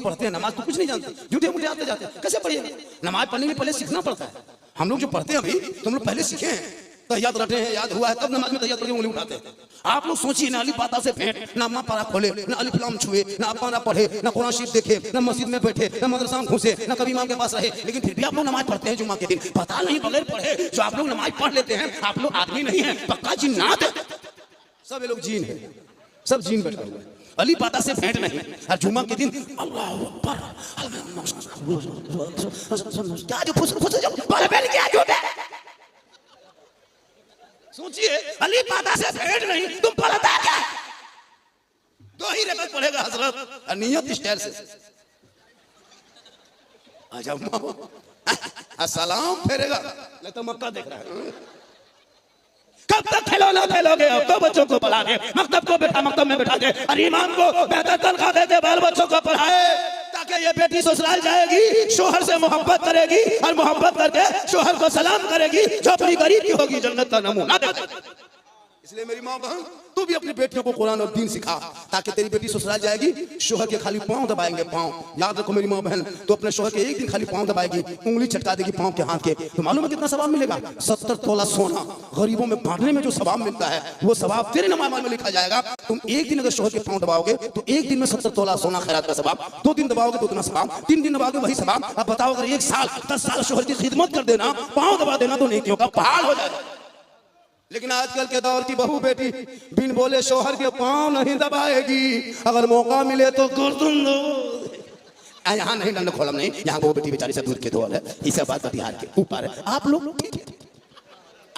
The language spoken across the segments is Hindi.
पढ़ते हैं नमाज तो कुछ नहीं जानते, झूठे मूठे आते जाते, कैसे पढ़िएगा? नमाज पढ़ने में पहले सीखना पड़ता है। हम लोग जो पढ़ते हैं अभी तो हम लोग पहले सीखे हैं, तहियात रटे हैं, याद हुआ है, तब नमाज में तहियात पढ़ के उंगली उठाते हैं। आप लोग सोचिए ना, अली पाता से भेंट, ना अम्मा पारा खोले, ना अलिफ लाम छुए, ना अब्बा ना पढ़े, ना कुरान शरीफ देखे, ना मस्जिद में बैठे, ना मदरसा में घुसे, ना कभी इमाम के पास रहे, लेकिन फिर भी आप लोग नमाज पढ़ते हैं जुम्मा के दिन। पता नहीं बगैर पढ़े जो आप लोग नमाज पढ़ लेते हैं, आप लोग आदमी नहीं है, पक्का जिन्नात है। सब ये लोग जीन है, सब जीन बैठा हुआ है। अली पाता से भेंट नहीं, और जुम्मा के दिन अल्लाह अकबर क्या जो फुस फुस क्या जो सोचिए, अली पाता से भेंट नहीं, तुम पढ़ता क्या? दो ही रकअत पढ़ेगा हजरत, नियत स्टाइल से अस्सलाम फेरेगा, नहीं तो मक्का देख रहा है। कब तक खिलौना फैलोगे? अब तो बच्चों को पढ़ा दे, मकतब को बैठा मकतब में बैठा दे, और इमाम को बेहतर तनख्वाह दे दे, बाल बच्चों को पढ़ाए, ताकि ये बेटी ससुराल जाएगी, शोहर से मोहब्बत करेगी, और मोहब्बत करके शोहर को सलाम करेगी, झोपड़ी गरीब की होगी, जन्नत का नमूना देगी। इसलिए मेरी माँ बहन, तू भी अपनी बेटियों को कुरान और दीन सिखा, ताकि तेरी बेटी ससुराल जाएगी, शोहर के खाली पांव दबाएंगे, पांव। याद रखो मेरी माँ बहन, तो अपने शोहर के एक दिन खाली पांव दबाएगी, उंगली चटका देगी पांव के हाथ के, तो मालूम है कितना सवाब मिलेगा? 70 तोला सोना गरीबों में बांटने में जो सवाब मिलता है, वो सवाब तेरे नमाज में लिखा जाएगा। तुम एक दिन अगर शोहर के पांव दबाओगे तो एक दिन में 70 तोला सोना खैरात का सवाब, 2 दिन दबाओगे तो उतना सवाब, 3 दिन दबाओगे वही सवाब। अब बताओ, अगर 1 साल 10 साल शोहर की खिदमत कर देना, पांव दबा देना, तो नेकियों का पहाड़ हो जाएगा। लेकिन आजकल के दौर की बहू बेटी बिन बोले शोहर के पांव नहीं दबाएगी, अगर मौका मिले तो गर्दन दो। यहाँ नहीं डंड खोलम नहीं, यहाँ वो बेटी बेचारी से दूध के धोल है, इसे बात बिहार के ऊपर है। आप लोग ठीक है,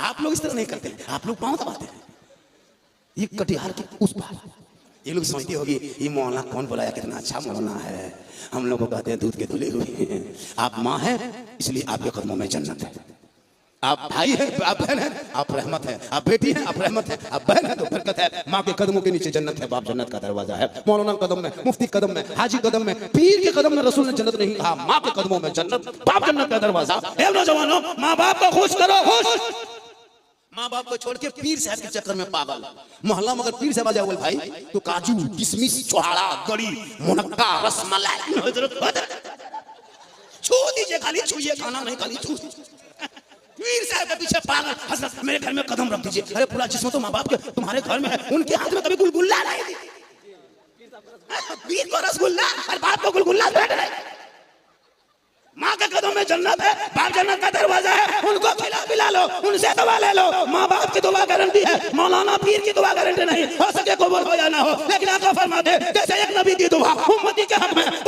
आप लोग इस तरह नहीं करते, आप लोग पांव दबाते हैं। ये कटिहार के उस पार, ये लोग समझती होगी ये मौलाना कौन बुलाया, कितना अच्छा मौलाना है, हम लोग को कहते हैं दूध के धुले हुए। आप माँ हैं इसलिए आपके कदमों में जन्नत है, आप भाई हैं, आप बहन हैं, आप रहमत है, आप बेटी हैं, आप रहमत है, आप बहन है तो बरकत है। माँ के कदमों के नीचे जन्नत है, बाप जन्नत का दरवाजा है। मौलाना कदम में, मुफ्ती कदम में, हाजी कदम में, पीर के कदम में रसूल ने जन्नत नहीं कहा, माँ के कदमों में जन्नत, बाप जन्नत का दरवाजा। ए नौजवानों, माँ बाप को खुश करो, खुश। माँ बाप को छोड़ के पीर साहब के चक्कर में पागल। मोहल्ला में अगर पीर साहब आ जाओ भाई, तो काजू किशमिश छोहाड़ा गड़ी मुनक्का रसमलाई छू दीजिए, खाली छुइए, खाना नहीं खाली छू। पीर साहब के पीछे पागल, हजरत मेरे घर में कदम रख दीजिए। अरे पूरा जिस्म तो माँ बाप के तुम्हारे घर में है, उनके हाथ में कभी गुलगुल्ला नहीं, पीर को रसगुल्ला और बाप को गुलगुल्ला भेंट नहीं। माँ के कदम में जन्नत है, बाप जन्नत का दरवाजा है, उनको खिला पिला लो, उनसे दुआ ले लो। माँ बाप की दुआ गारंटी है, मौलाना पीर की दुआ गारंटी नहीं। हो सके कबूल हो या ना हो, लेकिन आका फरमाते जैसे एक नबी की दुआ उम्मती के हक में